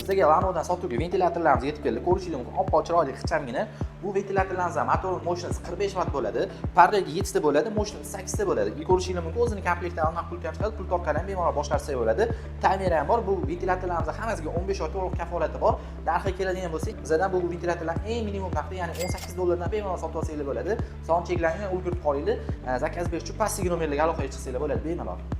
Sizlarga Lamodan sotuvga ventilyatorlarimiz yetib keldi. Ko'rishingiz mumkin, oppoq chiroyli ixchamgina. Bu ventilyatorlarimiz ham motor moshinasi 45 vatt bo'ladi. Parragi 7 ta bo'ladi, moshinasi 8 ta bo'ladi. Ko'rishingiz mumkin, o'zini komplektdan olmoq pul ham chiqadi. Pul topgan ham bemalol boshqarsa bo'ladi. Tamiri ham bor. Bu ventilyatorlarimiz hammasiga 15 oy to'liq kafolati bor. Narxi keladigan bo'lsak, bizdan bu ventilyatorlar eng minimum narxi, ya'ni 18 dollardan bemalol sotib olsanglar bo'ladi. Son cheklangan ulgurib qolinglar. Zakaz berish uchun pastdagi nomerlarga aloqaga chiqsanglar bo'ladi bemalol.